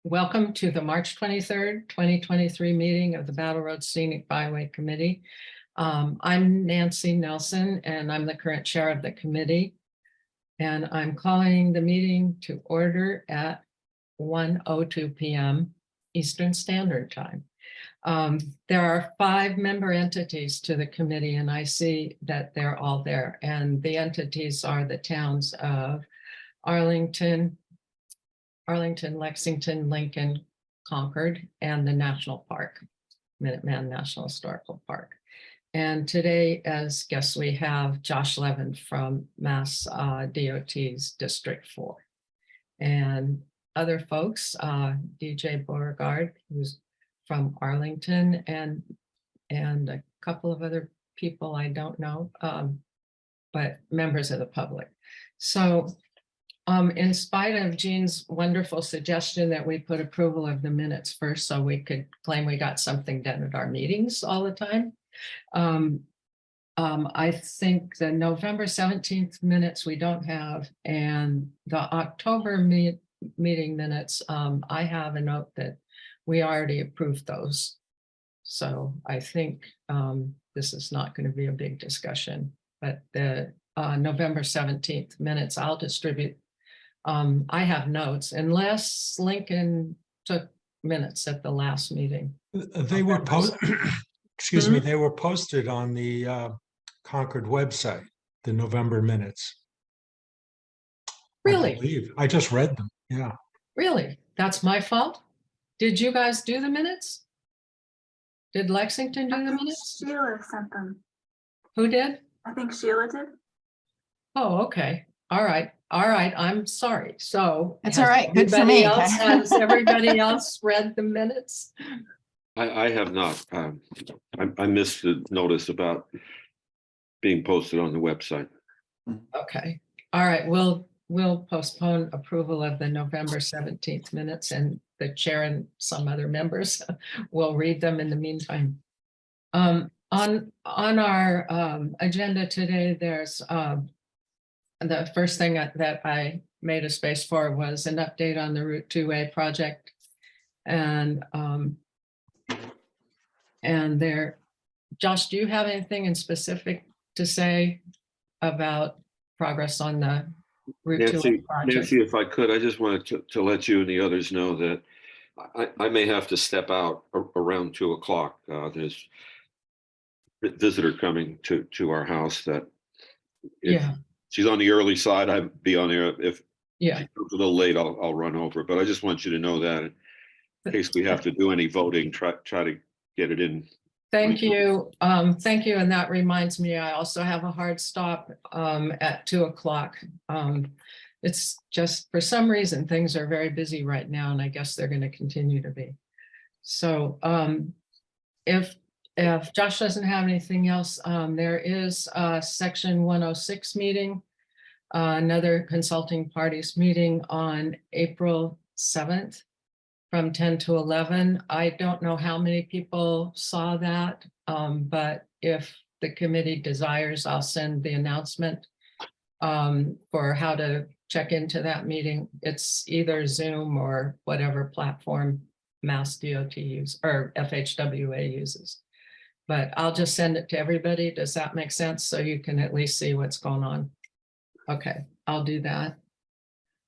Welcome to the March 23rd, 2023 meeting of the Battle Road Scenic Byway Committee. I'm Nancy Nelson, and I'm the current chair of the committee. And I'm calling the meeting to order at 1:02 p.m. Eastern Standard Time. There are 5 member entities to the committee, and I see that they're all there. And the entities are the towns of Arlington, Lexington, Lincoln, Concord, and the National Park, Minuteman National Historical Park. And today, as guests, we have Josh Levin from Mass DOT's District 4. And other folks, DJ Beauregard, who's from Arlington, and a couple of other people I don't know, but members of the public. So in spite of Jean's wonderful suggestion that we put approval of the minutes first so we could claim we got something done at our meetings all the time, I think the November 17th minutes we don't have, and the October meeting minutes, I have a note that we already approved those. So I think this is not going to be a big discussion, but the November 17th minutes I'll distribute. I have notes unless Lincoln took minutes at the last meeting. They were posted, excuse me, they were posted on the Concord website, the November minutes. Really? I just read them, yeah. Really? That's my fault? Did you guys do the minutes? Did Lexington do the minutes? Sheila sent them. Who did? I think Sheila did. Oh, okay. All right. I'm sorry. So that's all right. Good for me. Has everybody else read the minutes? I have not. I missed the notice about being posted on the website. Okay. All right. We'll postpone approval of the November 17th minutes, and the chair and some other members will read them in the meantime. On our agenda today, there's the first thing that I made a space for was an update on the Route 2A project. And there, Josh, do you have anything in specific to say about progress on the Route 2A project? Nancy, if I could, I just wanted to let you and the others know that I may have to step out around 2 o'clock. There's a visitor coming to our house that she's on the early side. I'd be on there. If she comes a little late, I'll run over. But I just want you to know that in case we have to do any voting, try to get it in. Thank you. Thank you. And that reminds me, I also have a hard stop at 2 o'clock. It's just for some reason, things are very busy right now, and I guess they're going to continue to be. So if Josh doesn't have anything else, there is a section 106 meeting, another consulting parties meeting on April 7th from 10 to 11. I don't know how many people saw that, but if the committee desires, I'll send the announcement for how to check into that meeting. It's either Zoom or whatever platform Mass DOT uses or FHWA uses. But I'll just send it to everybody. Does that make sense? So you can at least see what's going on. Okay, I'll do that.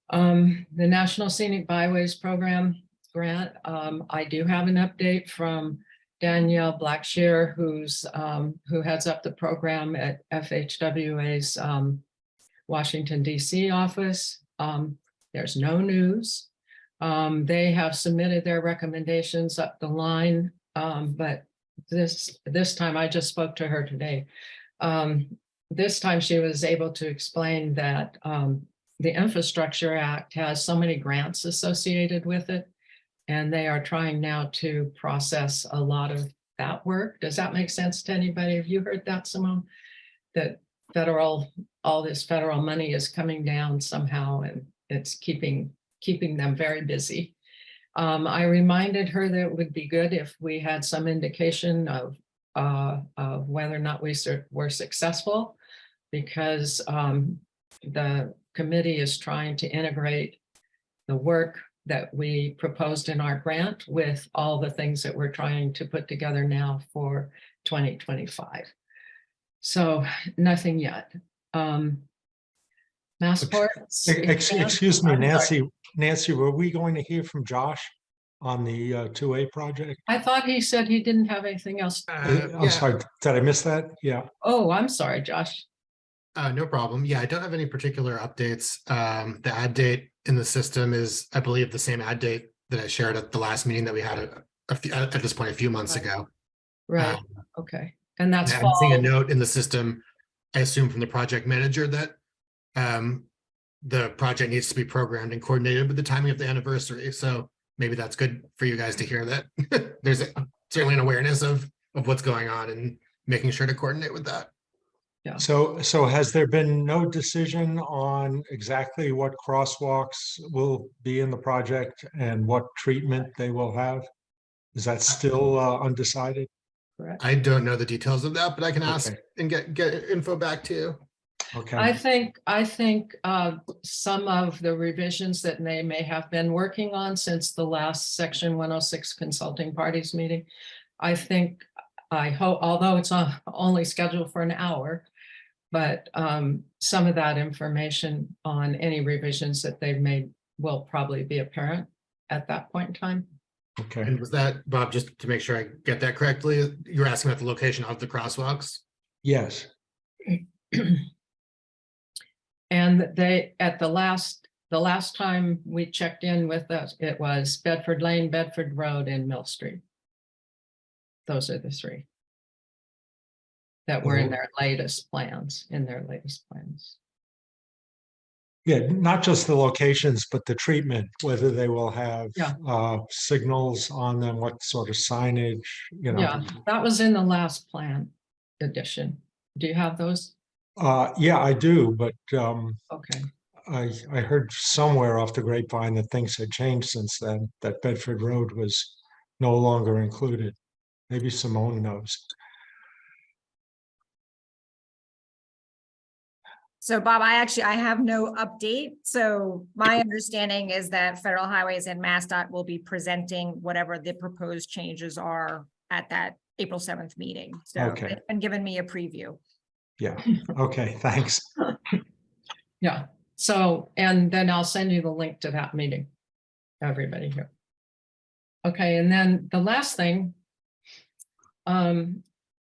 The National Scenic Byways Program grant. I do have an update from Danielle Blackshear, who heads up the program at FHWA's Washington, D.C. office. There's no news. They have submitted their recommendations up the line, but this time, I just spoke to her today. This time she was able to explain that the Infrastructure Act has so many grants associated with it, and they are trying now to process a lot of that work. Does that make sense to anybody? Have you heard that, Simone? That all this federal money is coming down somehow, and it's keeping them very busy. I reminded her that it would be good if we had some indication of whether or not we were successful, because the committee is trying to integrate the work that we proposed in our grant with all the things that we're trying to put together now for 2025. So nothing yet. Massport. Excuse me, I'm sorry. Nancy, were we going to hear from Josh on the 2A project? I thought he said he didn't have anything else. I'm sorry, did I miss that? Yeah. Oh, I'm sorry, Josh. No problem. Yeah, I don't have any particular updates. The ad date in the system is, I believe, the same ad date that I shared at the last meeting that we had at this point a few months Right. ago. Right, okay. And that's I'm seeing a fall. note in the system, I assume from the project manager, that the project needs to be programmed and coordinated with the timing of the anniversary. So maybe that's good for you guys to hear that there's certainly an awareness of what's going on and making sure to coordinate with that. So has there been no decision on exactly what crosswalks will be in the project and what treatment they will have? Is that still undecided? Correct. I don't know the details of that, but I can ask Okay. and get info back to you. Okay. I think some of the revisions that they may have been working on since the last section 106 consulting parties meeting. I hope, although it's only scheduled for an hour, but some of that information on any revisions that they've made will probably be apparent at that point in time. Okay. And was that, Bob, just to make sure I get that correctly, you're asking about the location of the crosswalks? Yes. And they, at the last time we checked in with us, it was Bedford Lane, Bedford Road, and Mill Street. Those are the three that were in their latest plans, Yeah, not just the locations, but the treatment, whether they will have Yeah. signals on them, what sort of signage, you know. Yeah, that was in the last plan edition. Do you have those? Yeah, I do, but Okay, I heard somewhere off the grapevine that things had changed since then, that Bedford Road was no longer included. Maybe Simone knows. So Bob, I have no update. So my understanding is that Federal Highways and MassDOT will be presenting whatever the proposed changes are at that April 7th meeting. So Okay. they've been giving me a preview. Yeah, okay, thanks. yeah. So, and then I'll send you the link to that meeting, everybody here. Okay, and then the last thing,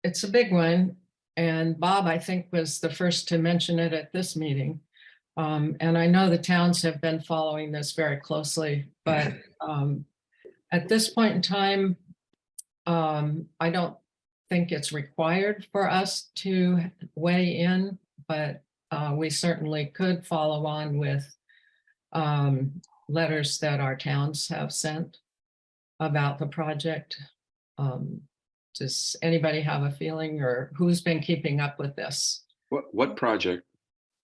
it's a big one. And Bob, I think, was the first to mention it at this meeting. And I know the towns have been following this very closely, but at this point in time, I don't think it's required for us to weigh in, but we certainly could follow on with letters that our towns have sent about the project. Does anybody have a feeling, or who's been keeping up with this? What project?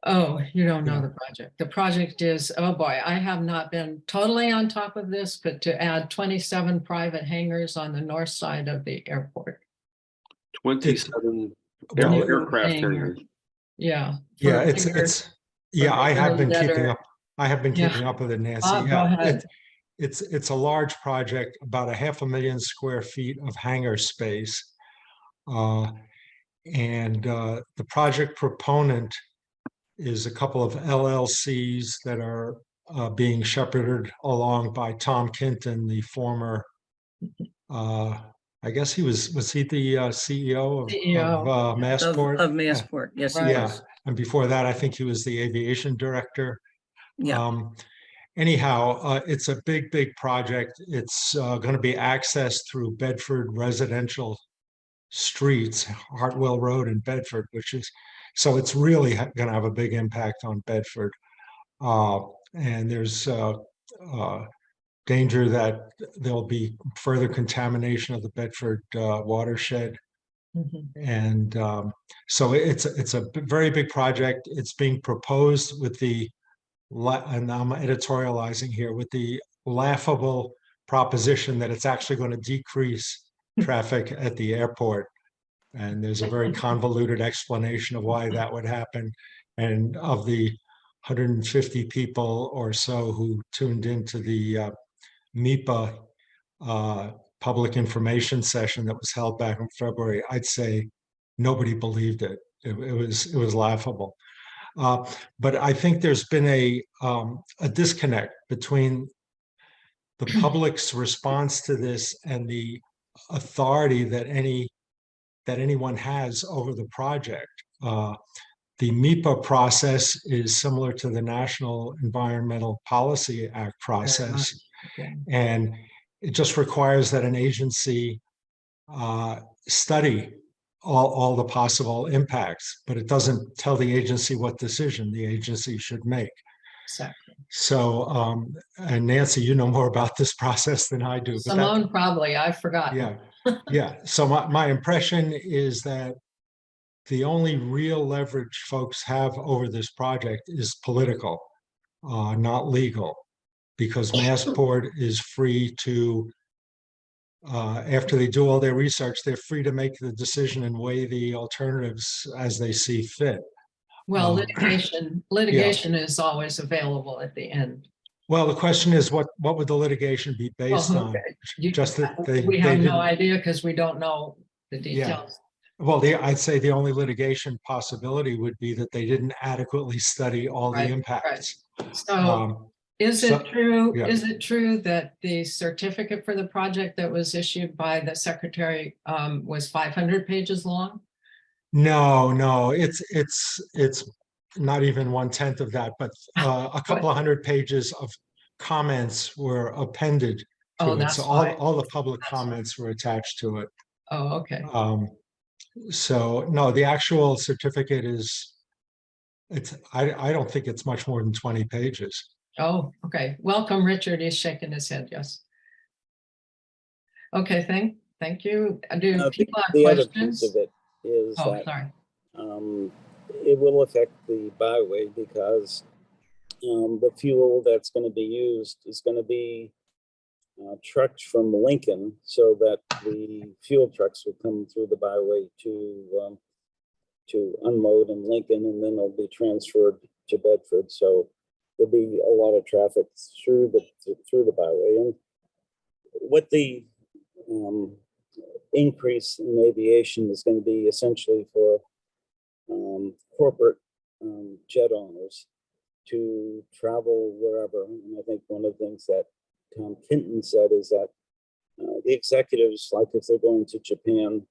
Oh, you don't know the project. The project is, oh boy, I have not been totally on top of this, but to add 27 private hangars on the north side of the airport. 27 Well, aircraft hangar. hangars. Yeah. Yeah, for it's bigger- I have been better- keeping up. I have been Yeah. keeping up with it, Nancy. Go Yeah, ahead. it's a large project, about 500,000 square feet of hangar space. And the project proponent is a couple of LLCs that are being shepherded along by Tom Kinton, the former, I guess was he the CEO of CEO. Massport? Of Massport, yes, he Right. Yeah, was. and before that, I think he was the aviation director. Yeah. Anyhow, it's a big project. It's going to be accessed through Bedford residential streets, Hartwell Road in Bedford, so it's really going to have a big impact on Bedford. And there's danger that there'll be further contamination of the Bedford watershed. Mhm. And so it's a very big project. It's being proposed with and I'm editorializing here, with the laughable proposition that it's actually going to decrease traffic at the airport. And there's a very convoluted explanation of why that would happen. And of the 150 people or so who tuned into the MIPA public information session that was held back in February, I'd say nobody believed it. It was laughable. But I think there's been a disconnect between the public's response to this and the authority that anyone has over the project. The MIPA process is similar to the National Environmental Policy Act process, Yeah. and it just requires that an agency study all the possible impacts, but it doesn't tell the agency what decision the agency should make. Exactly. So, and Nancy, you know more about this process than I do. But Simone, probably, I forgot. yeah, yeah. So my impression is that the only real leverage folks have over this project is political, not legal, because Massport is free to, after they do all their research, they're free to make the decision and weigh the alternatives as they see fit. Well, Um, litigation is always available at the end. Well, the question is, what would the litigation be based Well, on? okay. You- Just that We have no didn't- idea because we don't know the details. Well, I'd say the only litigation possibility would be that they didn't adequately study all the Right, impacts. So is so- it true, yeah. is it true that the certificate for the project that was issued by the secretary was 500 pages long? No, it's not even 1/10 of that, but a couple of hundred pages of comments were appended Oh, to it. that's So fine. all the public That's fine. comments were attached to it. Oh, okay. So no, the actual certificate I don't think it's much more than 20 pages. Oh, okay. Welcome, Richard. He's shaking his head. Yes. Okay, thank you. Do people have The other piece questions? of it is Oh, that sorry. it will affect the byway because the fuel that's going to be used is going to be trucked from Lincoln, so that the fuel trucks will come through the byway to unload in Lincoln, and then they'll be transferred to Bedford. So there'll be a lot of traffic through the byway, and what the increase in aviation is going to be essentially for corporate jet owners to travel wherever. And I think one of the things that Tom Kinton said is that the executives, like if they're going to Japan,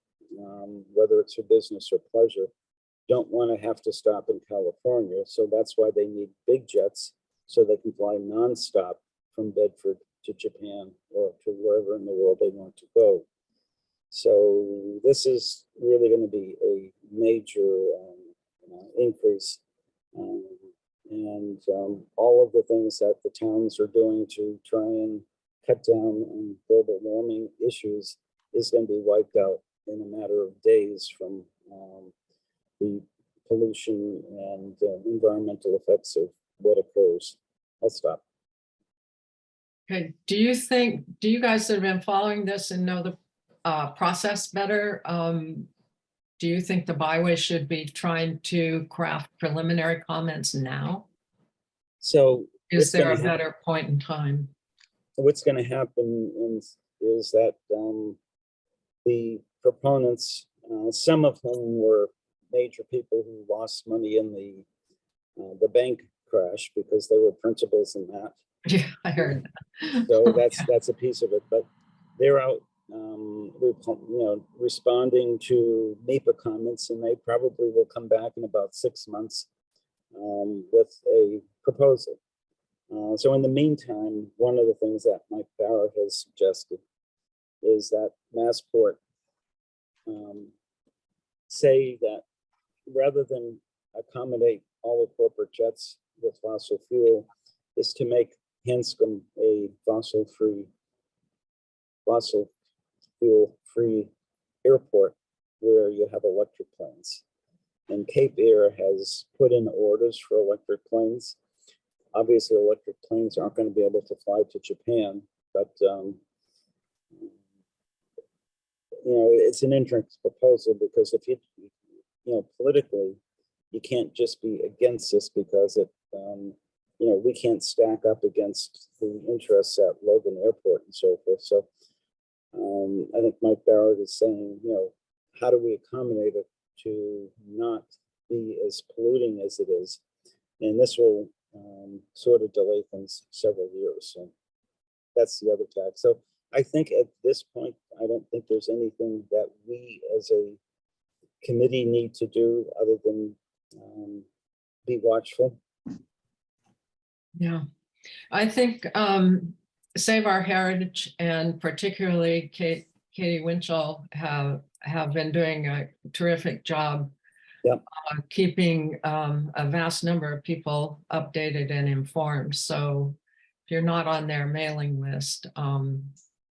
whether it's for business or pleasure, don't want to have to stop in California. So that's why they need big jets, so they can fly nonstop from Bedford to Japan or to wherever in the world they want to go. So this is really going to be a major increase. And all of the things that the towns are doing to try and cut down on global warming issues is going to be wiped out in a matter of days from the pollution and environmental effects of what occurs. I'll stop. Okay, do you guys that have been following this and know the process better, do you think the byway should be trying to craft preliminary comments now? So Is there a better point in time? what's going to happen is that the proponents, some of whom were major people who lost money in the bank crash because they were principals in that. Yeah, I heard that. So that's a piece of it. But they're out, responding to MIPA comments, and they probably will come back in about 6 months with a proposal. So in the meantime, one of the things that Mike Barrett has suggested is that Massport say that rather than accommodate all the corporate jets with fossil fuel, is to make Hanscom a fossil fuel-free airport where you have electric planes. And Cape Air has put in orders for electric planes. Obviously, electric planes aren't going to be able to fly to Japan, but it's an interesting proposal because if politically, you can't just be against this because it you know, we can't stack up against the interests at Logan Airport and so forth. So I think Mike Barrett is saying, you know, how do we accommodate it to not be as polluting as it is? And this will sort of delay things several years. So that's the other tax. So I think at this point, I don't think there's anything that we as a committee need to do other than be watchful. Yeah, I think Save Our Heritage and particularly Katie Winchell have been doing a terrific job. Yep. Keeping a vast number of people updated and informed. So if you're not on their mailing list,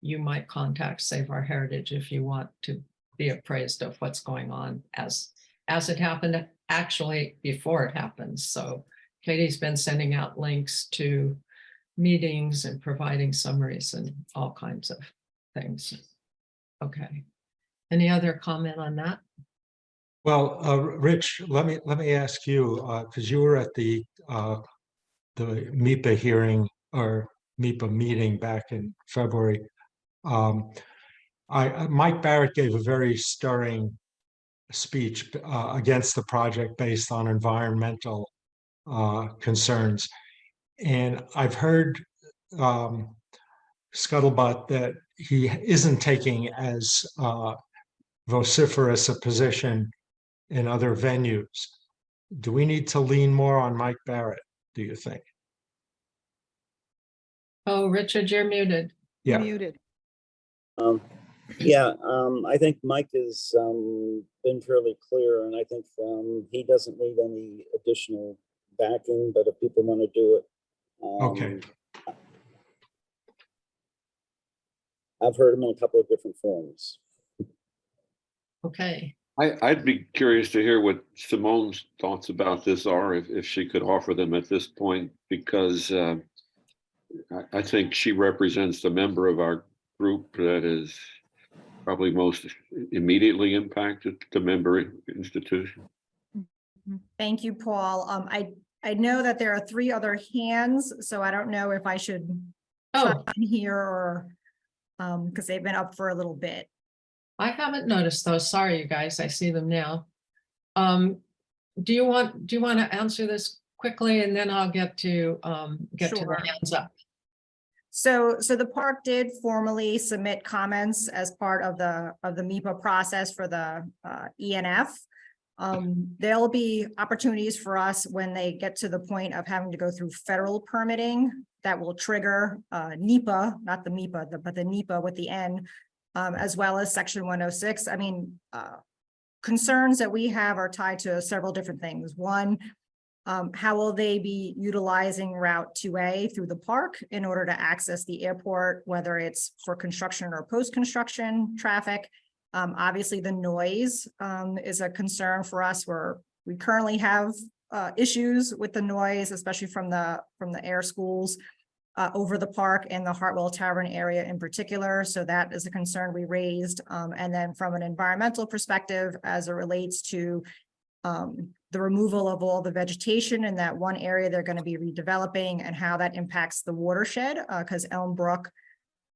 you might contact Save Our Heritage if you want to be appraised of what's going on as it happened actually before it happens. So Katie's been sending out links to meetings and providing summaries and all kinds of things. Okay. Any other comment on that? Well, Rich, let me ask you, because you were at the MIPA hearing or MIPA meeting back in February. Mike Barrett gave a very stirring speech against the project based on environmental concerns. And I've heard scuttlebutt that he isn't taking as vociferous a position in other venues. Do we need to lean more on Mike Barrett, do you think? Oh, Richard, you're muted. Yeah. Muted. Yeah, I think Mike has been fairly clear, and I think he doesn't need any additional backing, but if people want to do it. Okay. I've heard him in a couple of different forms. Okay. I'd be curious to hear what Simone's thoughts about this are, if she could offer them at this point, because I think she represents the member of our group that is probably most immediately impacted, the member institution. Thank you, Paul. I know that there are 3 other hands, so I don't know if I should Oh, chime in here or because they've been up for a little bit. I haven't noticed those. Sorry, you guys. I see them now. Do you want to answer this quickly and then I'll get to Sure. the hands up? So the park did formally submit comments as part of the MIPA process for the ENF. There'll be opportunities for us when they get to the point of having to go through federal permitting that will trigger NEPA, not the MIPA, but the NEPA with the N, as well as Section 106. I mean, concerns that we have are tied to several different things. One, how will they be utilizing Route 2A through the park in order to access the airport, whether it's for construction or post-construction traffic? Obviously, the noise is a concern for us, where we currently have issues with the noise, especially from the air schools over the park and the Hartwell Tavern area in particular. So that is a concern we raised. And then from an environmental perspective, as it relates to the removal of all the vegetation in that one area they're going to be redeveloping and how that impacts the watershed, because Elm Brook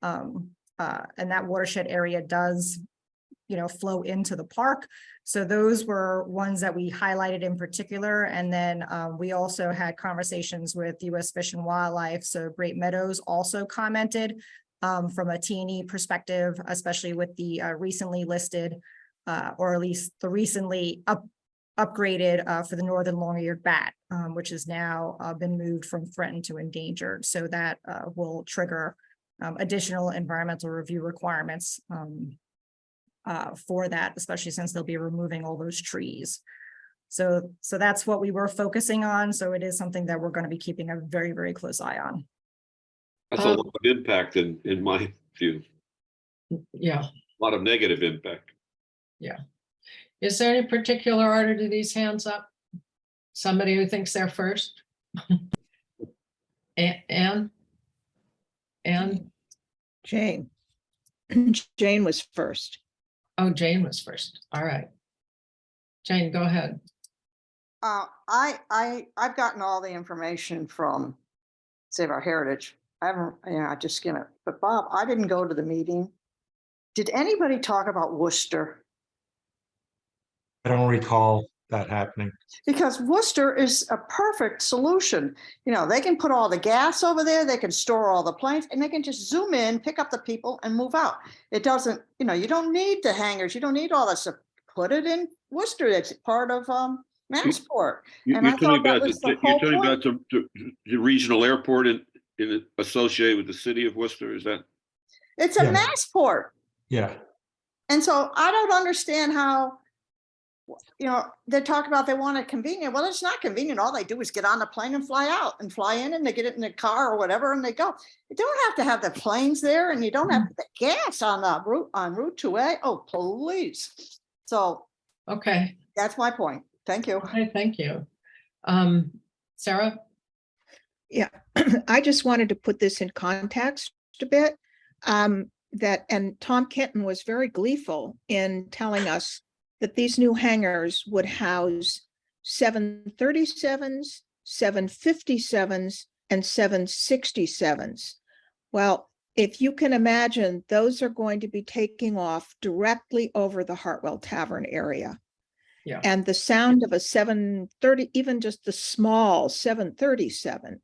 and that watershed area does, flow into the park. So those were ones that we highlighted in particular. And then we also had conversations with U.S. Fish and Wildlife. So Great Meadows also commented from a T&E perspective, especially with the recently listed, or at least the recently upgraded for the northern long-eared bat, which has now been moved from threatened to endangered. So that will trigger additional environmental review requirements for that, especially since they'll be removing all those trees. So that's what we were focusing on. So it is something that we're going to be keeping a very, very close eye on. That's a lot of impact in my view, Yeah, a lot of negative impact. yeah. Is there any particular order to these hands up? Somebody who thinks they're first? Anne? Jane. Jane was first. Oh, Jane was first. All right. Jane, go ahead. I've gotten all the information from Save Our Heritage. I haven't, I just skim it. But Bob, I didn't go to the meeting. Did anybody talk about Worcester? I don't recall that happening. Because Worcester is a perfect solution. You know, they can put all the gas over there, they can store all the planes, and they can just zoom in, pick up the people and move out. It doesn't, you know, you don't need the hangars, you don't need all that stuff. Put it in Worcester, it's part of Massport. You- And I You're talking thought that about, was the you're whole talking point. about the regional airport associated with the city of Worcester, is that? It's a Yeah. Massport. Yeah, And so I don't understand how, you know, they talk about they want it convenient. Well, it's not convenient. All they do is get on the plane and fly out and fly in, and they get it in the car or whatever and they go. You don't have to have the planes there, and you don't have the gas on the route on Route 2A. Oh, please. So Okay, that's my point. Thank you. okay, thank you. Sarah? Yeah, I just wanted to put this in context a bit. And Tom Kenton was very gleeful in telling us that these new hangars would house 737s, 757s, and 767s. Well, if you can imagine, those are going to be taking off directly over the Hartwell Tavern area. Yeah. And the sound of a 730, even just the small 737,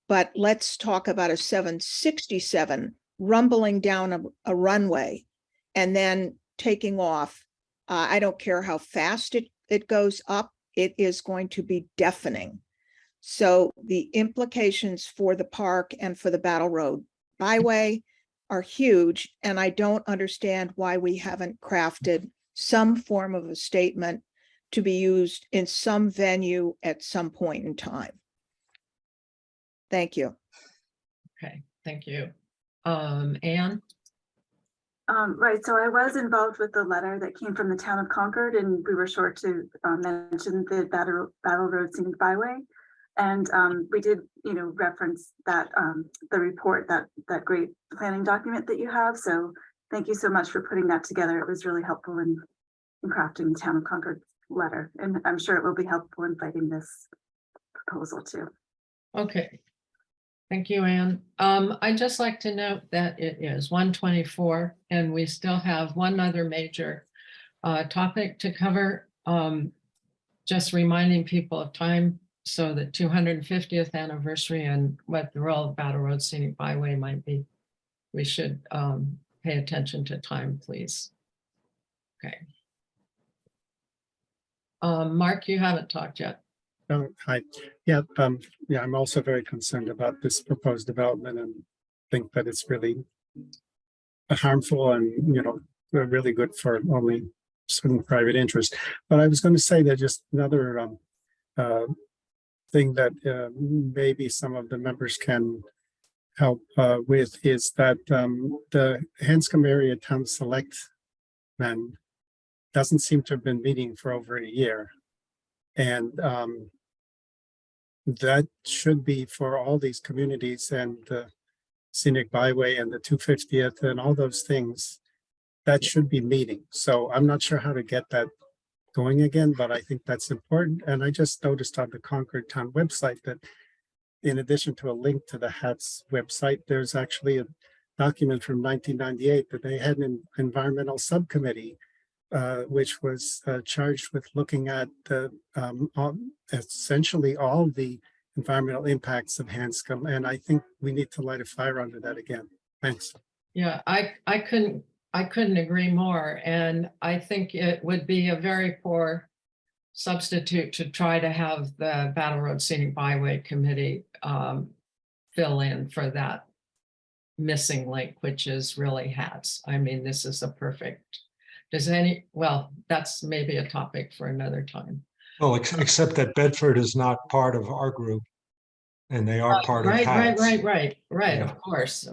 but let's talk about a 767 rumbling down a runway and then taking off. I don't care how fast it goes up, it is going to be deafening. So the implications for the park and for the Battle Road Byway are huge. And I don't understand why we haven't crafted some form of a statement to be used in some venue at some point in time. Thank you. Okay, thank you. Anne? Right, so I was involved with the letter that came from the town of Concord, and we were short to mention the Battle Road Scenic Byway. And we did, you know, reference that the report, that great planning document that you have. So thank you so much for putting that together. It was really helpful in crafting the town of Concord letter, and I'm sure it will be helpful in fighting this proposal too. Okay. Thank you, Anne. I'd just like to note that it is 1:24 and we still have one other major topic to cover. Just reminding people of time, so the 250th anniversary and what the role of Battle Road Scenic Byway might be. We should pay attention to time, please. Okay. Mark, you haven't talked yet. Oh, hi. Yeah, I'm also very concerned about this proposed development and think that it's really harmful and, you know, really good for only certain private interest. But I was going to say that just another thing that maybe some of the members can help with is that the Hanscom Area Town Selectmen doesn't seem to have been meeting for over a year. And that should be for all these communities and the Scenic Byway and the 250th and all those things. That should be meeting. So I'm not sure how to get that going again, but I think that's important. And I just noticed on the Concord Town website that in addition to a link to the HATS website, there's actually a document from 1998 that they had an environmental subcommittee which was charged with looking at the essentially all the environmental impacts of Hanscom. And I think we need to light a fire under that again. Thanks. Yeah, I couldn't agree more. And I think it would be a very poor substitute to try to have the Battle Road Scenic Byway Committee fill in for that missing link, which is really HATS. I mean, this is a perfect. Well, that's maybe a topic for another time. well, except that Bedford is not part of our group. And they are part of Right, HATS. right. Yeah. Of course,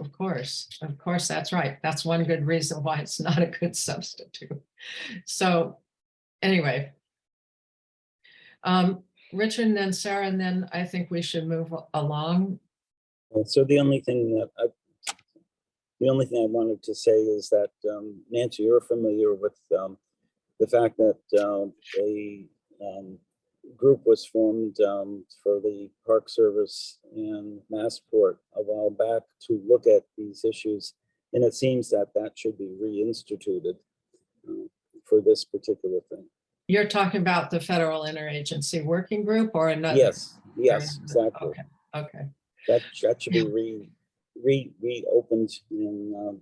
that's right. That's one good reason why it's not a good substitute. So anyway. Richard and then Sarah, and then I think we should move along. So the only thing I wanted to say is that, Nancy, you're familiar with the fact that group was formed for the Park Service and Massport a while back to look at these issues. And it seems that that should be reinstituted for this particular thing. You're talking about the Federal Interagency Working Group or another? Yes, yes, exactly. Okay, okay. That should be reopened and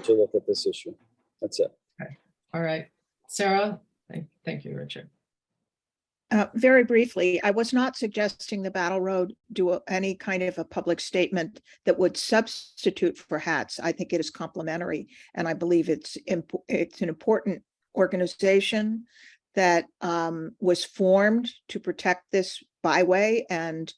to look at this issue. That's it. All right. Sarah? Thank you, Richard. Very briefly, I was not suggesting the Battle Road do any kind of a public statement that would substitute for hats. I think it is complementary, and I believe it's an important organization that was formed to protect this byway and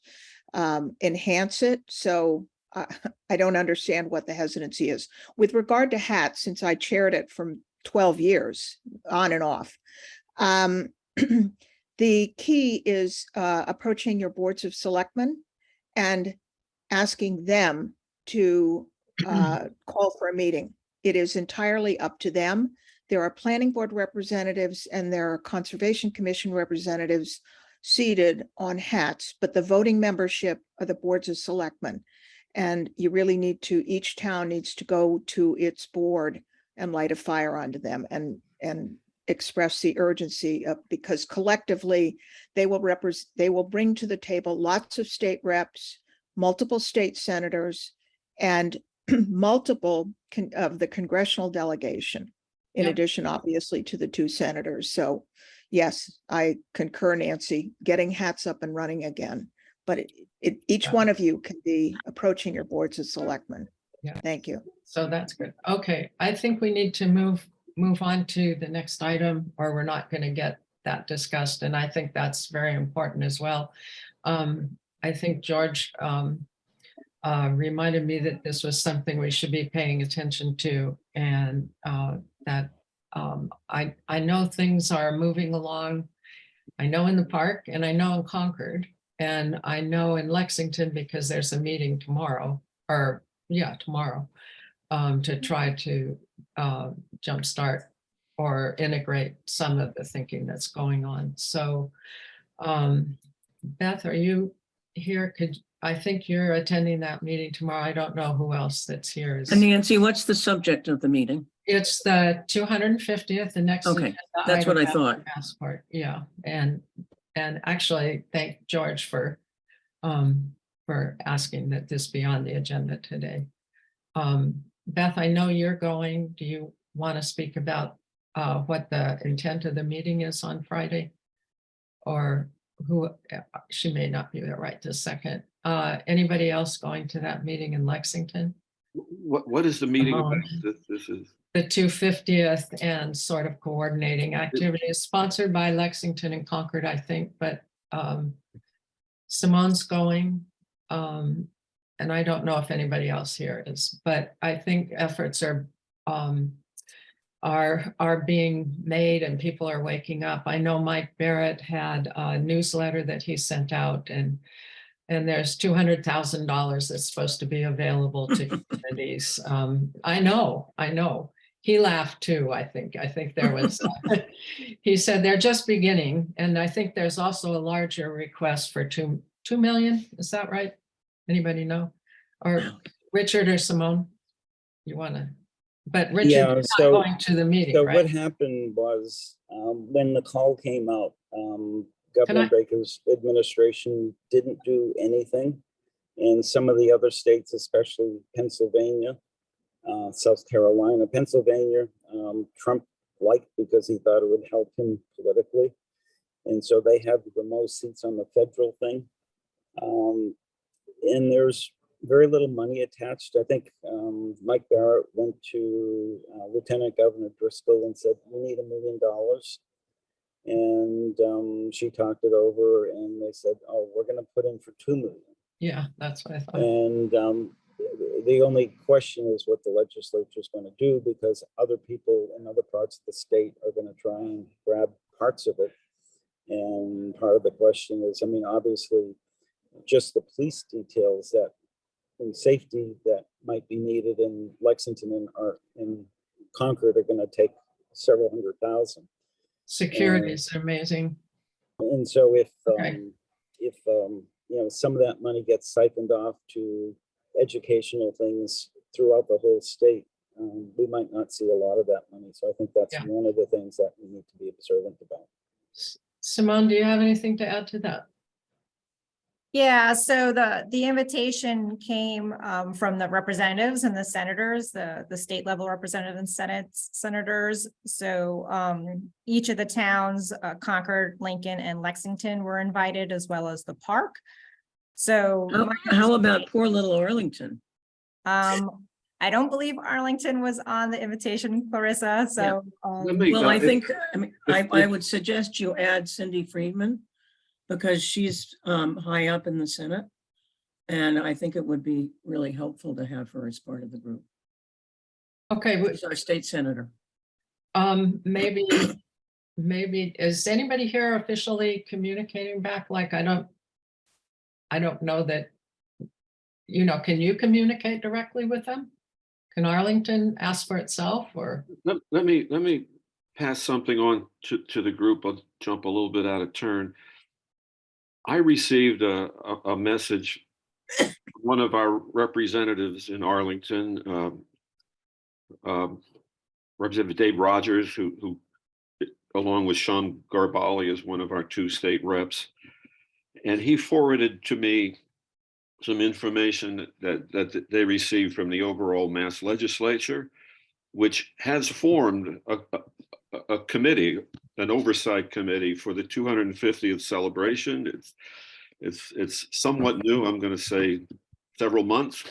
enhance it. So I don't understand what the hesitancy is. With regard to hats, since I chaired it for 12 years, on and off, the key is approaching your boards of selectmen and asking them to call for a meeting. It is entirely up to them. There are planning board representatives and there are conservation commission representatives seated on hats, but the voting membership are the boards of selectmen. And you really need to, each town needs to go to its board and light a fire onto them and express the urgency of, because collectively they will bring to the table lots of state reps, multiple state senators, and multiple of the congressional delegation, in Yep. addition, obviously, to the 2 senators. So yes, I concur, Nancy, getting hats up and running again. But each one of you can be approaching your boards of selectmen. Yeah. Thank you. So that's good. Okay, I think we need to move on to the next item, or we're not going to get that discussed. And I think that's very important as well. I think George reminded me that this was something we should be paying attention to, and that I know things are moving along. I know in the park, and I know in Concord, and I know in Lexington because there's a meeting tomorrow, tomorrow, to try to jumpstart or integrate some of the thinking that's going on. So Beth, are you here? I think you're attending that meeting tomorrow. I don't know who else that's here. And Nancy, what's the subject of the meeting? It's the 250th, the next. Okay, agenda that's what I item after thought. Passport, yeah, and actually thank George for asking that this be on the agenda today. Beth, I know you're going. Do you want to speak about what the intent of the meeting is on Friday? Or who, she may not be there right this second. Anybody else going to that meeting in Lexington? What is the meeting about? This is The 250th and sort of coordinating activities sponsored by Lexington and Concord, I think, but Simone's going. And I don't know if anybody else here is, but I think efforts are being made and people are waking up. I know Mike Barrett had a newsletter that he sent out, and there's $200,000 that's supposed to be available to communities. I know. He laughed too, I think. I think there was, he said they're just beginning. And I think there's also a larger request for 2 million. Is that right? Anybody know? Or Richard or Simone? You want to? But Richard is not going to the meeting, So right? what happened was when the call came out, Governor Baker's administration didn't do anything. And some of the other states, especially Pennsylvania, South Carolina, Pennsylvania, Trump liked because he thought it would help him politically. And so they have the most seats on the federal thing. And there's very little money attached. I think Mike Barrett went to Lieutenant Governor Driscoll and said, we need $1 million. And she talked it over and they said, oh, we're going to put in for 2 million. Yeah, that's what I thought. And the only question is what the legislature is going to do, because other people in other parts of the state are going to try and grab parts of it. And part of the question is, I mean, obviously, just the police details that and safety that might be needed in Lexington and in Concord are going to take several $100,000. Security is amazing. And so Okay. if, you know, some of that money gets siphoned off to educational things throughout the whole state, we might not see a lot of that money. So I think that's Yeah. one of the things that we need to be observant about. Simone, do you have anything to add to that? Yeah, so the invitation came from the representatives and the senators, the state level representative and senators. So each of the towns, Concord, Lincoln, and Lexington were invited, as well as the park. So How about poor little Arlington? I don't believe Arlington was on the invitation, Clarissa, so. Let me- Well, I if- think, I mean, I if- would suggest you add Cindy Friedman because she's high up in the Senate. And I think it would be really helpful to have her as part of the group. Okay, She's our state senator. maybe is anybody here officially communicating back? Like, I don't know that, you know, can you communicate directly with them? Can Arlington ask for itself, or? Let me pass something on to the group. I'll jump a little bit out of turn. I received a message from one of our representatives in Arlington, Representative Dave Rogers, who along with Sean Garbali is one of our 2 state reps. And he forwarded to me some information that they received from the overall Mass Legislature, which has formed a committee, an oversight committee for the 250th celebration. It's somewhat new. I'm going to say several months,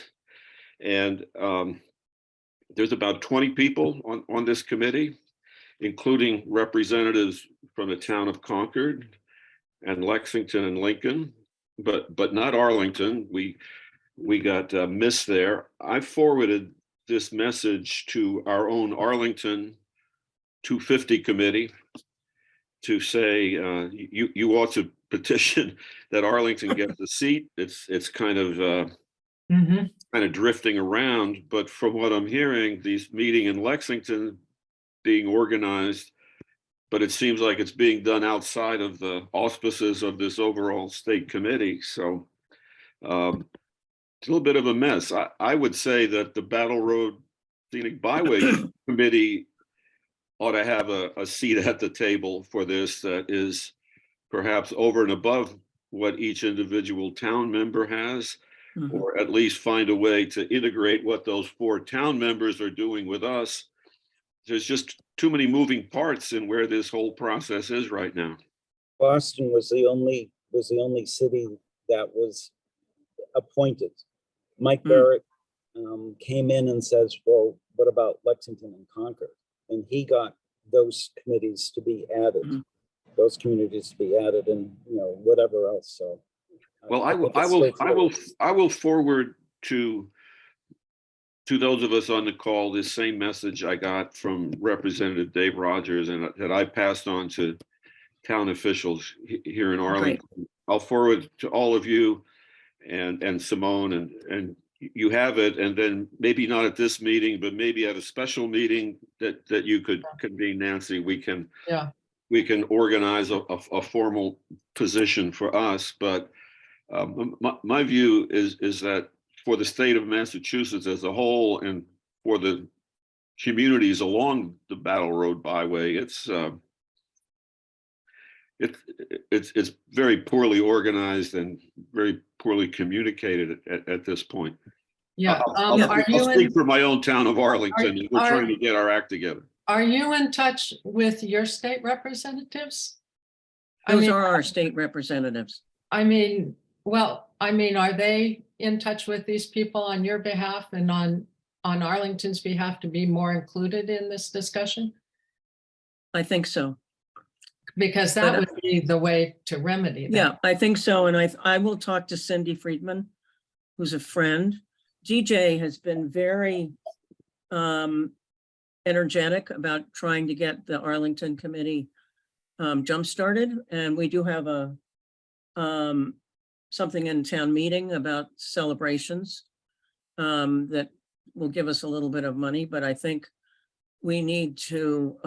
and there's about 20 people on this committee, including representatives from the town of Concord and Lexington and Lincoln, but not Arlington. We got missed there. I forwarded this message to our own Arlington 250 committee to say you ought to petition that Arlington gets a seat. It's kind of drifting around, but from what I'm hearing, these meeting in Lexington being organized, but it seems like it's being done outside of the auspices of this overall state committee. So it's a little bit of a mess. I would say that the Battle Road Scenic Byway Committee ought to have a seat at the table for this that is perhaps over and above what each individual town member has, or at least find a way to integrate what those 4 town members are doing with us. There's just too many moving parts in where this whole process is right now. Boston was the only city that was appointed. Mike Barrett came in and says, well, what about Lexington and Concord? And he got those committees to be added, those communities to be added, and, you know, whatever else. So, well, I will forward to those of us on the call this same message I got from Representative Dave Rogers, and that I passed on to town officials here in Arlington. Great. I'll forward to all of you and Simone, and you have it, and then maybe not at this meeting, but maybe at a special meeting that you could convene, Nancy. We can organize a formal position for us. But my view is that for the state of Massachusetts as a whole, and for the communities along the Battle Road Byway, it's very poorly organized and very poorly communicated at this point. Yeah. I'll speak for my own town of Arlington. We're trying to get our act together. Are you in touch with your state representatives? Those are our state representatives. I mean, are they in touch with these people on your behalf and on Arlington's behalf to be more included in this discussion? I think so. Because that would be the way to remedy that. Yeah, I think so. And I will talk to Cindy Friedman, who's a friend. DJ has been very energetic about trying to get the Arlington committee jump-started. And we do have something in town meeting about celebrations that will give us a little bit of money, but I think we need to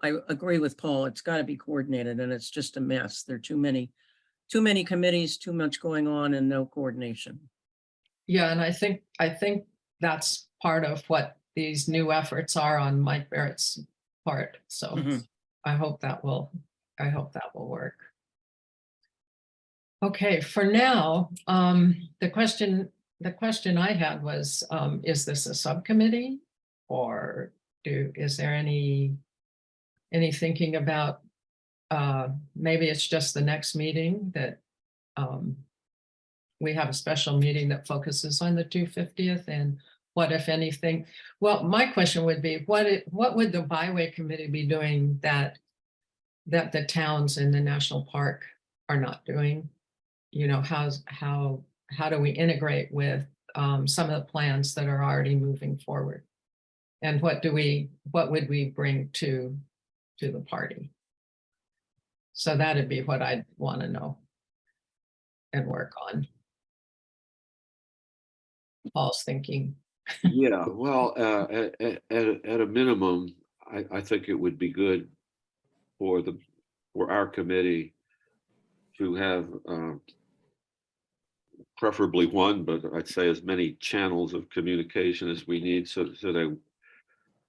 I agree with Paul. It's got to be coordinated and it's just a mess. There are too many committees, too much going on and no coordination. Yeah, and I think that's part of what these new efforts are on Mike Barrett's part. So Mhm. I hope that will work. Okay, for now, the question I had was, is this a subcommittee? Or is there any thinking about, maybe it's just the next meeting that we have a special meeting that focuses on the 250th, and what, if anything, well, my question would be, what would the byway committee be doing that the towns in the national park are not doing? You know, how do we integrate with some of the plans that are already moving forward? And what would we bring to the party? So that'd be what I'd want to know and work on. Paul's thinking. Yeah, well, at a minimum, I think it would be good for our committee to have preferably one, but I'd say as many channels of communication as we need, so that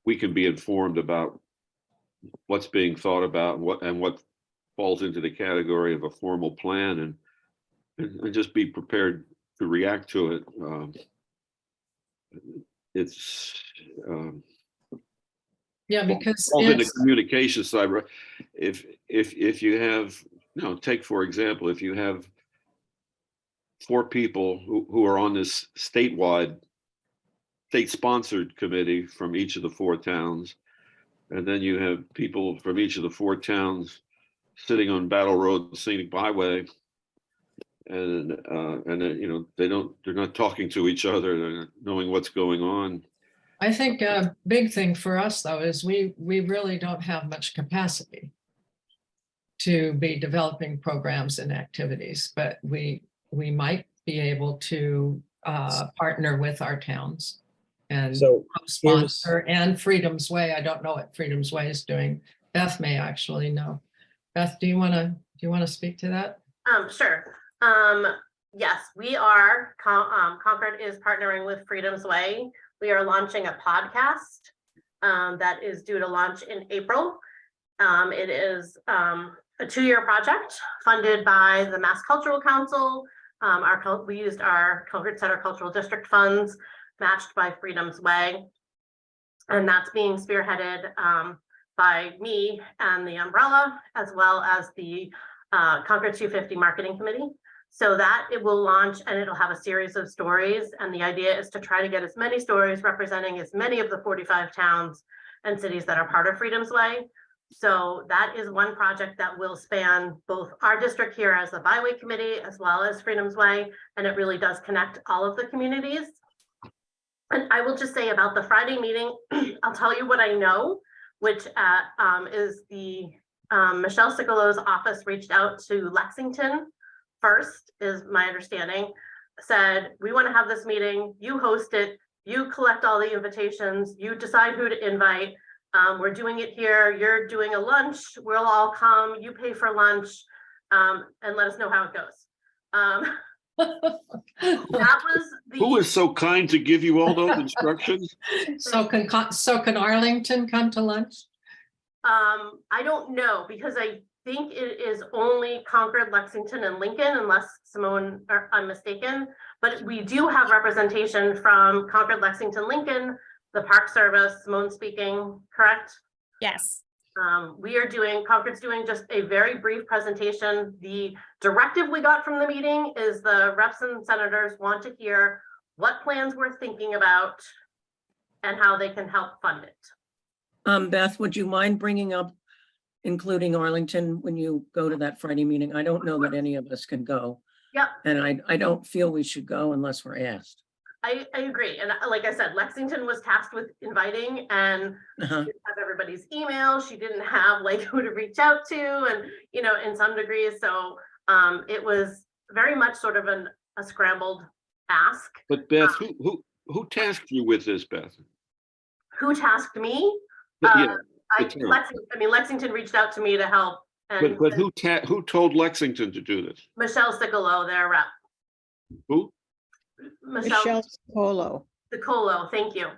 we can be informed about what's being thought about and what falls into the category of a formal plan, and just be prepared to react to it. It's Yeah, because all in the it's, communication side. If you have, take for example, if you have 4 people who are on this state-sponsored committee from each of the 4 towns, and then you have people from each of the 4 towns sitting on Battle Road Scenic Byway, and they're not talking to each other, they're not knowing what's going on. I think a big thing for us though is we really don't have much capacity to be developing programs and activities, but we might be able to partner with our towns and So sponsor, and Freedom's Way. I don't know what Freedom's Way is doing. Beth may actually know. Beth, do you want to speak to that? Sure. Yes, we are, Concord is partnering with Freedom's Way. We are launching a podcast that is due to launch in April. It is a 2-year project funded by the Mass Cultural Council. We used our Concord Center Cultural District funds matched by Freedom's Way. And that's being spearheaded by me and the Umbrella, as well as the Concord 250 Marketing Committee. So that it will launch and it'll have a series of stories. And the idea is to try to get as many stories representing as many of the 45 towns and cities that are part of Freedom's Way. So that is one project that will span both our district here as the Byway Committee, as well as Freedom's Way. And it really does connect all of the communities. And I will just say about the Friday meeting, I'll tell you what I know, which is the Michelle Cicolo's office reached out to Lexington first, is my understanding, said, we want to have this meeting, you host it, you collect all the invitations, you decide who to invite. We're doing it here, you're doing a lunch, we'll all come, you pay for lunch, and let us know how it goes. That was Who was so kind to give you all those instructions? So can Arlington come to lunch? I don't know, because I think it is only Concord, Lexington, and Lincoln, unless Simone, or I'm mistaken. But we do have representation from Concord, Lexington, Lincoln, the Park Service, Simone speaking, correct? Yes. Concord's doing just a very brief presentation. The directive we got from the meeting is the reps and senators want to hear what plans we're thinking about and how they can help fund it. Beth, would you mind bringing up, including Arlington, when you go to that Friday meeting? I don't know that any of us can go. Yep. And I don't feel we should go unless we're asked. I agree. And like I said, Lexington was tasked with inviting and she didn't have everybody's email. She didn't have like who to reach out to, and in some degrees. So it was very much sort of a scrambled ask. But Beth, who tasked you with this, Beth? Who tasked me? Yeah. the town. Lexington reached out to me to help. And But who told Lexington to do this? Michelle Sicolo, their rep. Who? Michelle Polo. Sicolo, thank you.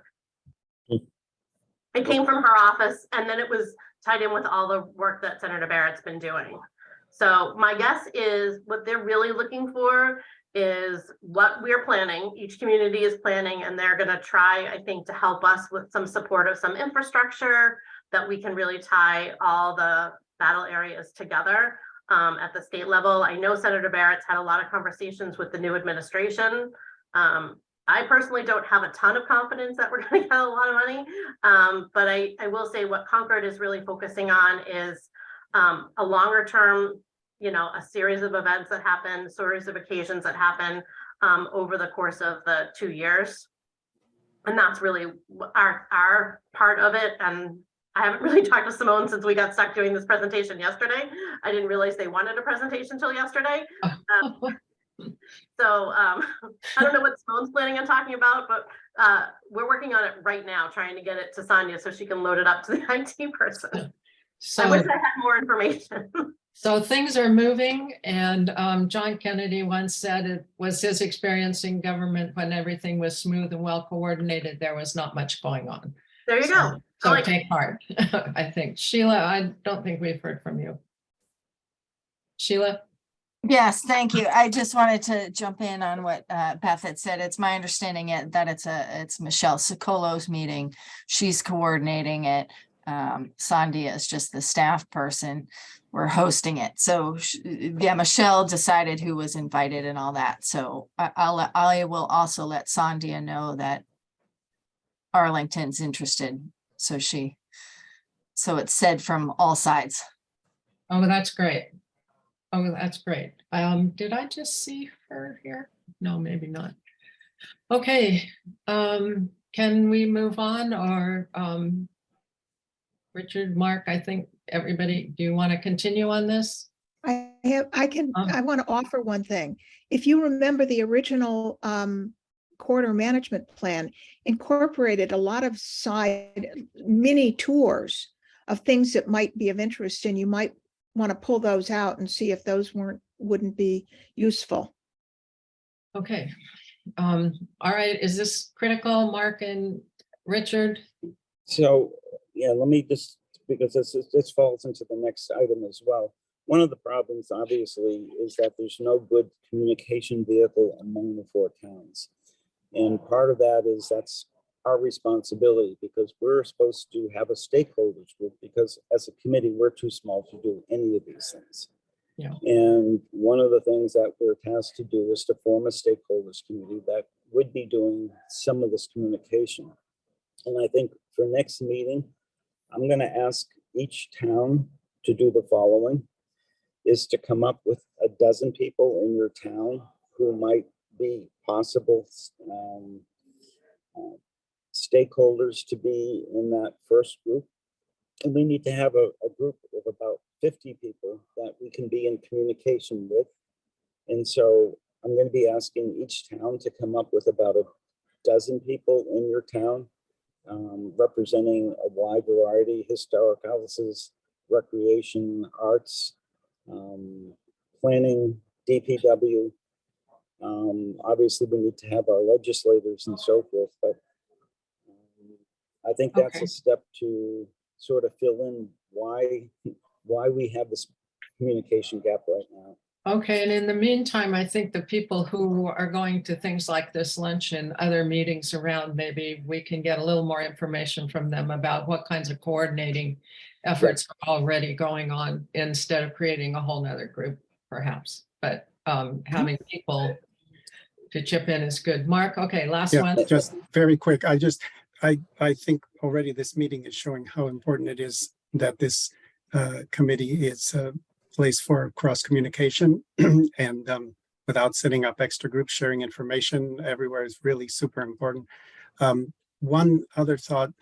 It came from her office, and then it was tied in with all the work that Senator Barrett's been doing. So my guess is what they're really looking for is what we're planning. Each community is planning, and they're going to try, I think, to help us with some support of some infrastructure that we can really tie all the battle areas together at the state level. I know Senator Barrett's had a lot of conversations with the new administration. I personally don't have a ton of confidence that we're going to get a lot of money, but I will say what Concord is really focusing on is a longer term, a series of events that happen, series of occasions that happen over the course of the 2 years. And that's really our part of it. And I haven't really talked to Simone since we got stuck doing this presentation yesterday. I didn't realize they wanted a presentation till yesterday. So I don't know what Simone's planning on talking about, but we're working on it right now, trying to get it to Sonia so she can load it up to the IT person. So I wish I had more information. So things are moving, and John Kennedy once said it was his experience in government when everything was smooth and well coordinated, there was not much going on. There you go. So take heart, I think. Sheila, I don't think we've heard from you. Sheila? Yes, thank you. I just wanted to jump in on what Beth had said. It's my understanding that it's Michelle Sicolo's meeting. She's coordinating it. Sandia is just the staff person. We're hosting it. So yeah, Michelle decided who was invited and all that. So I will also let Sandia know that Arlington's interested. So it's said from all sides. Oh, that's great. Oh, that's great. Did I just see her here? No, maybe not. Okay, can we move on, or Richard, Mark, I think everybody, do you want to continue on this? I want to offer one thing. If you remember, the original corridor management plan incorporated a lot of side mini tours of things that might be of interest, and you might want to pull those out and see if those wouldn't be useful. Okay. All right. Is this critical, Mark and Richard? So, yeah, let me just, because this falls into the next item as well. One of the problems, obviously, is that there's no good communication vehicle among the 4 towns. And part of that is that's our responsibility, because we're supposed to have a stakeholders group, because as a committee, we're too small to do any of these things. Yeah. And one of the things that we're tasked to do is to form a stakeholders committee that would be doing some of this communication. And I think for next meeting, I'm going to ask each town to do the following, is to come up with a dozen people in your town who might be possible stakeholders to be in that first group. And we need to have a group of about 50 people that we can be in communication with. And so I'm going to be asking each town to come up with about a dozen people in your town, representing a wide variety: historic houses, recreation, arts, planning, DPW. Obviously, we need to have our legislators and so forth, but I think that's a step to sort of fill in why we have this communication gap right now. Okay, and in the meantime, I think the people who are going to things like this lunch and other meetings around, maybe we can get a little more information from them about what kinds of coordinating efforts are already going on, instead of creating a whole nother group, perhaps. But having people to chip in is good. Mark, okay, last one. Just very quick. I think already this meeting is showing how important it is that this committee is a place for cross communication and without setting up extra groups, sharing information everywhere is really super important. One other thought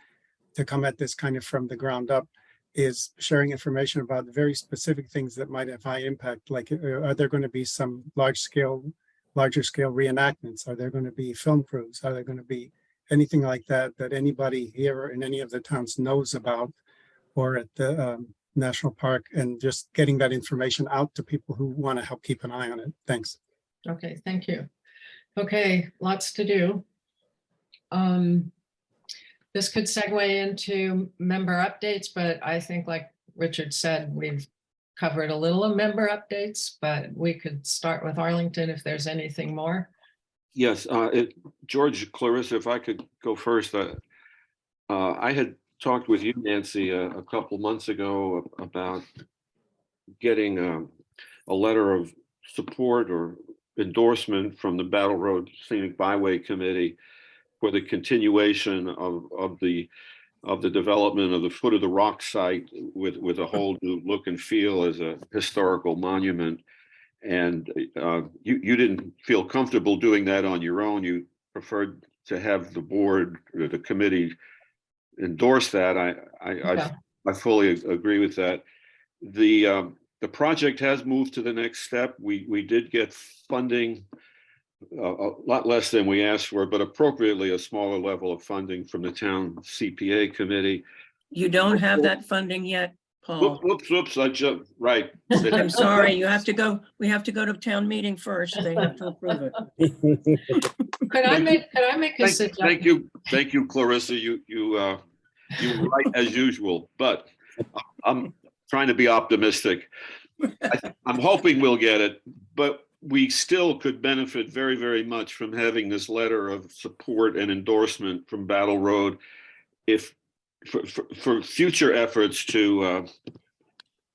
to come at this kind of from the ground up is sharing information about very specific things that might have high impact. Like, are there going to be some larger scale reenactments? Are there going to be film crews? Are there going to be anything like that, that anybody here in any of the towns knows about, or at the national park, and just getting that information out to people who want to help keep an eye on it. Thanks. Okay, thank you. Okay, lots to do. This could segue into member updates, but I think like Richard said, we've covered a little of member updates, but we could start with Arlington if there's anything more. Yes, George, Clarissa, if I could go first. I had talked with you, Nancy, a couple months ago about getting a letter of support or endorsement from the Battle Road Scenic Byway Committee for the continuation of the development of the Foot of the Rock site with a whole new look and feel as a historical monument. And you didn't feel comfortable doing that on your own. You preferred to have the board or the committee endorse that. I fully agree with that. The project has moved to the next step. We did get funding, a lot less than we asked for, but appropriately a smaller level of funding from the town CPA committee. You don't have that funding yet, Paul. Whoops, I jumped, right. I'm sorry, you have to go, we have to go to town meeting first. They have to approve it. Could I make a suggestion? Thank you, Clarissa. You were right as usual, but I'm trying to be optimistic. I'm hoping we'll get it, but we still could benefit very, very much from having this letter of support and endorsement from Battle Road for future efforts to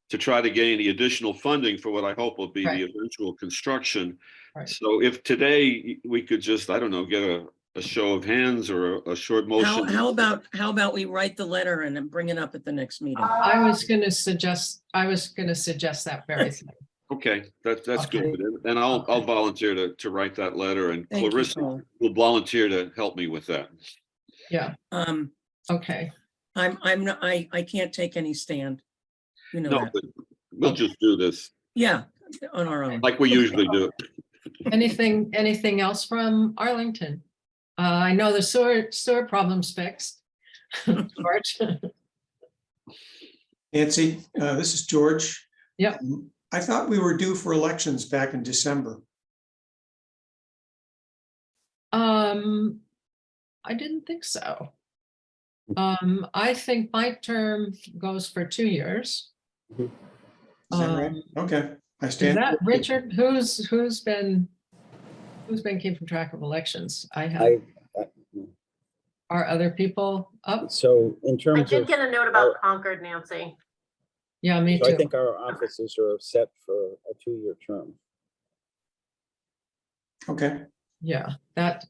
try to gain the additional funding for what I hope will be the eventual construction. Right. So if today we could just, I don't know, get a show of hands or a short motion. How about we write the letter and then bring it up at the next meeting? I was going to suggest that very thing. Okay, that's Okay. good. And I'll volunteer to write that letter, and Thank you, Clarissa Paul. will volunteer to help me with that. Yeah, okay. I can't take any stand. You know No, that. but we'll just do this Yeah, on our own. like we usually do. Anything else from Arlington? I know the sewer problem's fixed. George? Nancy, this is George. Yep. I thought we were due for elections back in December. I didn't think so. I think my term goes for 2 years. Is that right? Okay, I Is stand. that Richard? Who's been keeping track of elections? Are other people up? So in I terms did of, get a note about Concord, Nancy. Yeah, me so I too. think our offices are set for a 2-year term. Okay, Yeah, that's,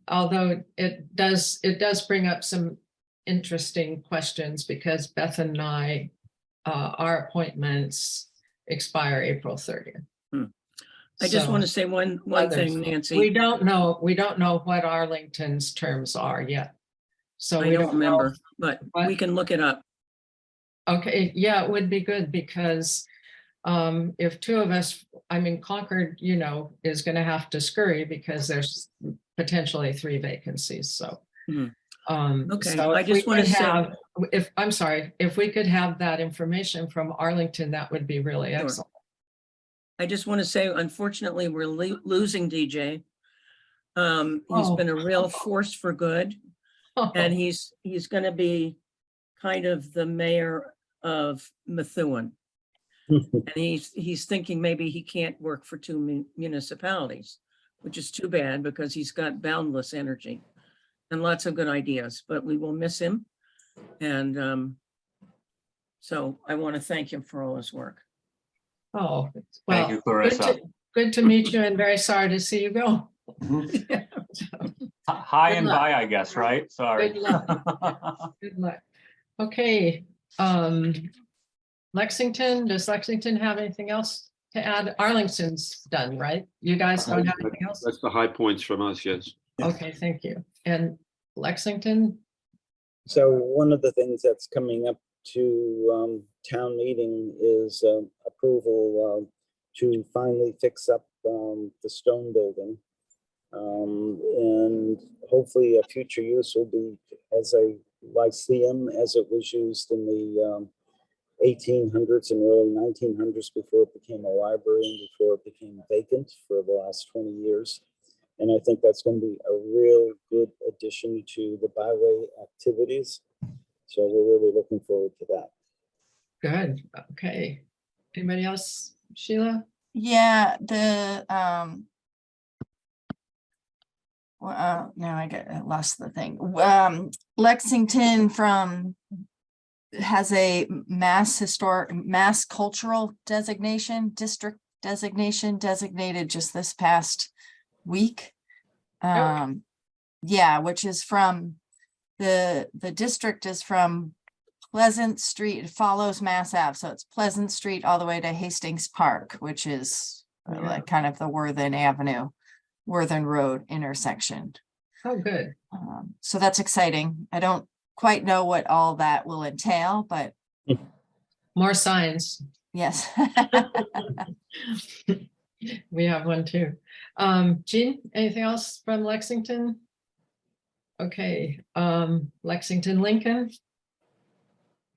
although it does bring up some interesting questions because Beth and I, our appointments expire April 30th. I just So want to say one thing, Nancy. we don't know what Arlington's terms are yet. So I we don't know. remember, but What? we can look it up. Okay, yeah, it would be good because if two of us, I mean, Concord, is going to have to scurry because there's potentially 3 vacancies. So, Okay, so I if we just want to could say, have, if we could have that information from Arlington, that would be really Sure. excellent. I just want to say, unfortunately, we're losing DJ. He's been a real force for good, and he's going to be kind of the mayor of Methuen. And he's thinking maybe he can't work for 2 municipalities, which is too bad because he's got boundless energy and lots of good ideas, but we will miss him. And so I want to thank him for all his work. Oh, Thank you, Clarissa. Good to meet you and very sorry to see you go. Hi Good and luck. bye, I guess, right? Sorry. Good luck. Good luck. Okay. Lexington, does Lexington have anything else to add? Arlington's done, right? You guys don't have anything else? That's the high points from us, yes. Okay, thank you. And Lexington? So one of the things that's coming up to town meeting is approval to finally fix up the stone building. And hopefully a future use will be, as I Lyceum as it was used in the 1800s and early 1900s before it became a library and before it became vacant for the last 20 years. And I think that's going to be a real good addition to the byway activities. So we're really looking forward to that. Good, okay. Anybody else, Sheila? Yeah, now I lost the thing. Lexington has a mass cultural district designation designated just this past week. Yeah, which is from the district is from Pleasant Street. It follows Mass Ave, so it's Pleasant Street all the way to Hastings Park, which is like kind of the Worthing Road intersection. Oh, good. So that's exciting. I don't quite know what all that will entail, but More signs. yes. We have one too. Jean, anything else from Lexington? Okay, Lexington, Lincoln.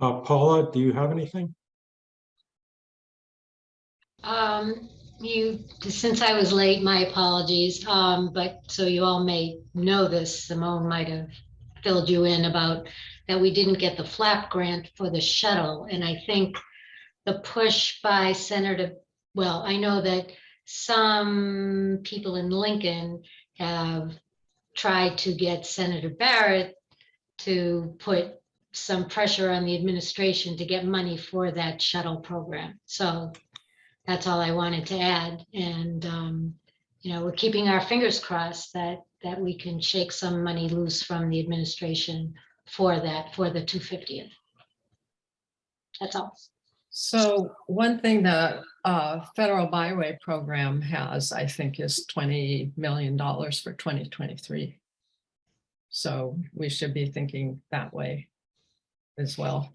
Paula, do you have anything? Since I was late, my apologies. But so you all may know this, Simone might have filled you in about that we didn't get the flap grant for the shuttle. And I think the push by well, I know that some people in Lincoln have tried to get Senator Barrett to put some pressure on the administration to get money for that shuttle program. So that's all I wanted to add. And, we're keeping our fingers crossed that we can shake some money loose from the administration for that, for the 250th. That's all. So one thing the federal byway program has, I think, is $20 million for 2023. So we should be thinking that way as well.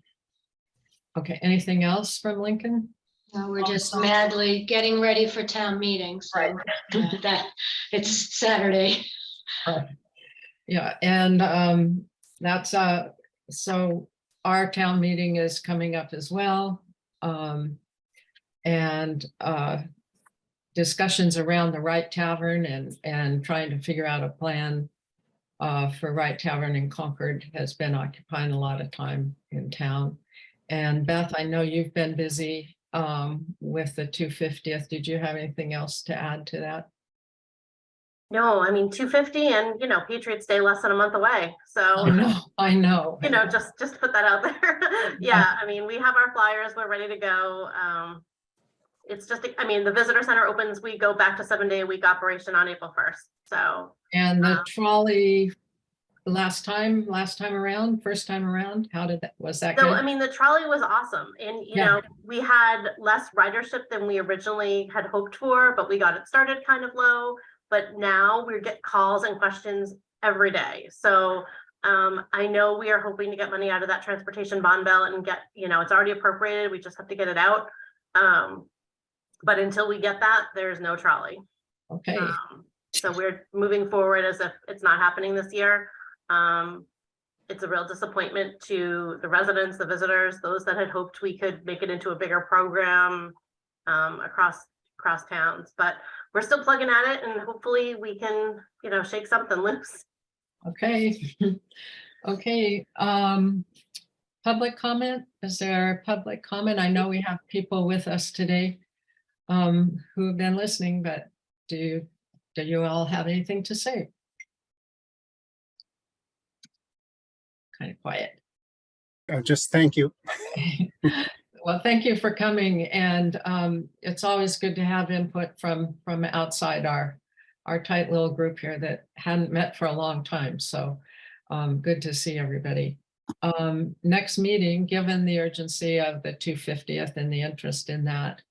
Okay, anything else from Lincoln? No, we're just madly getting ready for town meetings. So that it's Saturday. Yeah, and that's so our town meeting is coming up as well. And discussions around the Wright Tavern and trying to figure out a plan for Wright Tavern in Concord has been occupying a lot of time in town. And Beth, I know you've been busy with the 250th. Did you have anything else to add to that? No, I mean, 250 and, Patriots Day less than a month away. So I know. Just put that out there. Yeah, I mean, we have our flyers, we're ready to go. It's just, the visitor center opens, we go back to 7-day-a-week operation on April 1st. So. And the trolley first time around, was that So, good? the trolley was awesome. And, we had less ridership than we originally had hoped for, but we got it started kind of low. But now we get calls and questions every day. So I know we are hoping to get money out of that transportation bond bill and get, it's already appropriated. We just have to get it out. But until we get that, there's no trolley. Okay. So we're moving forward as if it's not happening this year. It's a real disappointment to the residents, the visitors, those that had hoped we could make it into a bigger program across towns, but we're still plugging at it and hopefully we can, shake something loose. Okay. Okay. Public comment? Is there public comment? I know we have people with us today who have been listening, but do you all have anything to say? Kind of quiet. Just thank you. Well, thank you for coming, and it's always good to have input from outside our tight little group here that hadn't met for a long time. So good to see everybody. Next meeting, given the urgency of the 250th and the interest in that,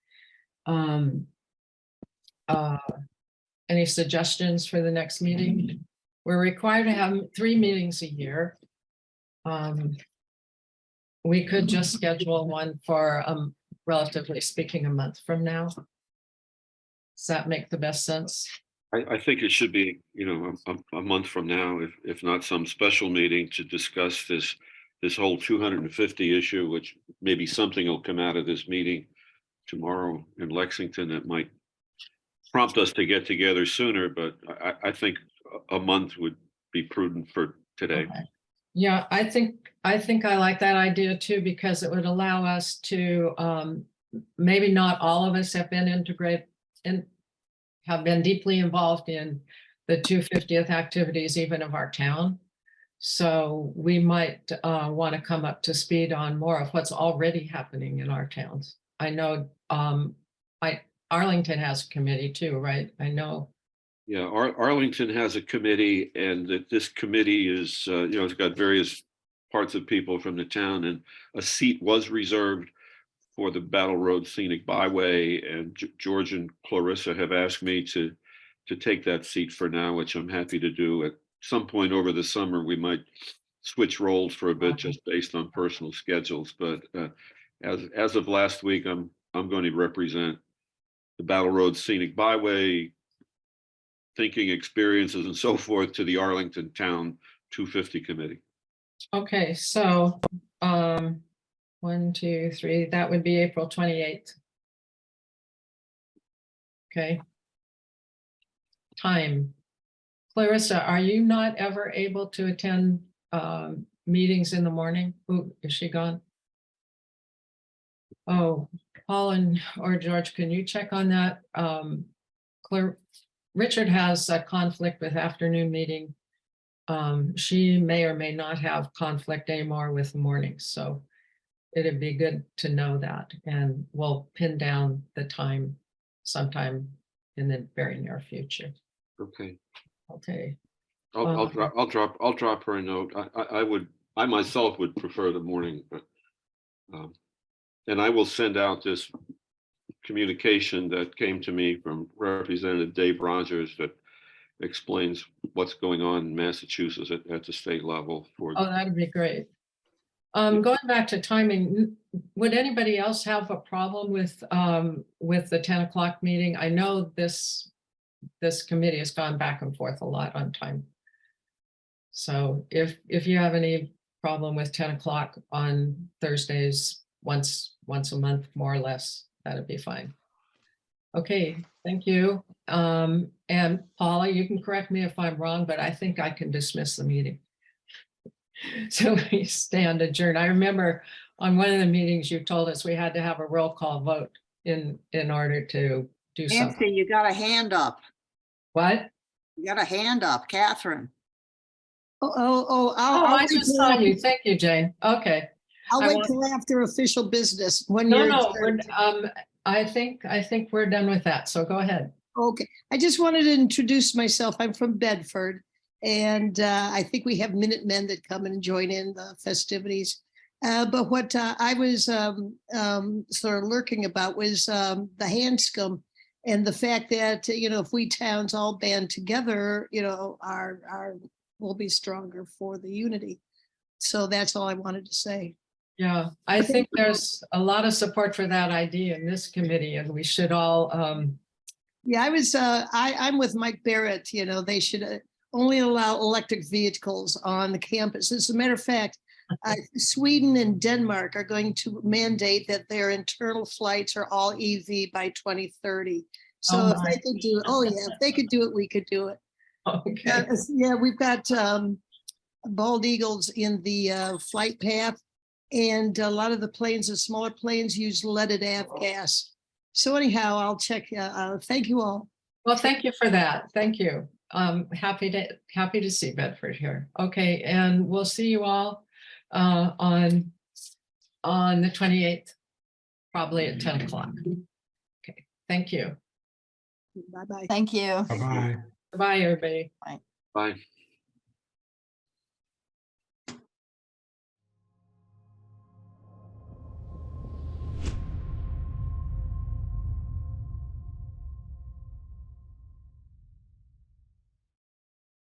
any suggestions for the next meeting? We're required to have 3 meetings a year. We could just schedule one for, relatively speaking, a month from now. Does that make the best sense? I think it should be, a month from now, if not some special meeting to discuss this this whole 250 issue, which maybe something will come out of this meeting tomorrow in Lexington that might prompt us to get together sooner, but I think a month would be prudent for today. Okay. Yeah, I think I like that idea too, because it would allow us to, maybe not all of us have been integrated and have been deeply involved in the 250th activities even of our town. So we might want to come up to speed on more of what's already happening in our towns. I know Arlington has a committee too, right? I know. Yeah, Arlington has a committee, and that this committee is, it's got various parts of people from the town, and a seat was reserved for the Battle Road Scenic Byway, and George and Clarissa have asked me to take that seat for now, which I'm happy to do. At some point over the summer, we might switch roles for a bit, just based on personal schedules. But as of last week, I'm going to represent the Battle Road Scenic Byway, thinking experiences and so forth, to the Arlington Town 250 committee. Okay, so 1, 2, 3, that would be April 28th. Okay. Time. Clarissa, are you not ever able to attend meetings in the morning? Ooh, is she gone? Oh, Paul or George, can you check on that? Richard has a conflict with afternoon meeting. She may or may not have conflict anymore with the mornings, so it'd be good to know that, and we'll pin down the time sometime in the very near future. Okay. Okay. I'll drop her a note. I myself would prefer the morning, but and I will send out this communication that came to me from Representative Dave Rogers that explains what's going on in Massachusetts at the state level for. Oh, that'd be great. Going back to timing, would anybody else have a problem with the 10 o'clock meeting? I know this committee has gone back and forth a lot on time. So if you have any problem with 10 o'clock on Thursdays, once a month, more or less, that'd be fine. Okay, thank you. And Paula, you can correct me if I'm wrong, but I think I can dismiss the meeting. So we stand adjourned. I remember on one of the meetings you told us we had to have a roll call vote in order to do something. Nancy, you got a hand up. What? You got a hand up, Catherine. I just saw you. Thank you, Jane. Okay. I'll wait till after official business when No, you're. no, I think we're done with that. So go ahead. Okay, I just wanted to introduce myself. I'm from Bedford, and I think we have Minutemen that come and join in the festivities. But what I was sort of lurking about was the Hanscom, and the fact that, if we towns all band together, we'll be stronger for the unity. So that's all I wanted to say. Yeah, I think there's a lot of support for that idea in this committee, and we should all. Yeah, I'm with Mike Barrett. They should only allow electric vehicles on the campus. As a matter of fact, Sweden and Denmark are going to mandate that their internal flights are all EV by 2030. So if they could do it, if they could do it, we could do it. Okay. Yeah, we've got bald eagles in the flight path, and a lot of the planes, the smaller planes, use leaded avgas. So anyhow, I'll check. Thank you all. Well, thank you for that. Thank you. Happy to see Bedford here. Okay, and we'll see you all on the 28th, probably at 10 o'clock. Okay, thank you. Bye-bye. Thank you. Bye-bye. Bye, everybody. Bye.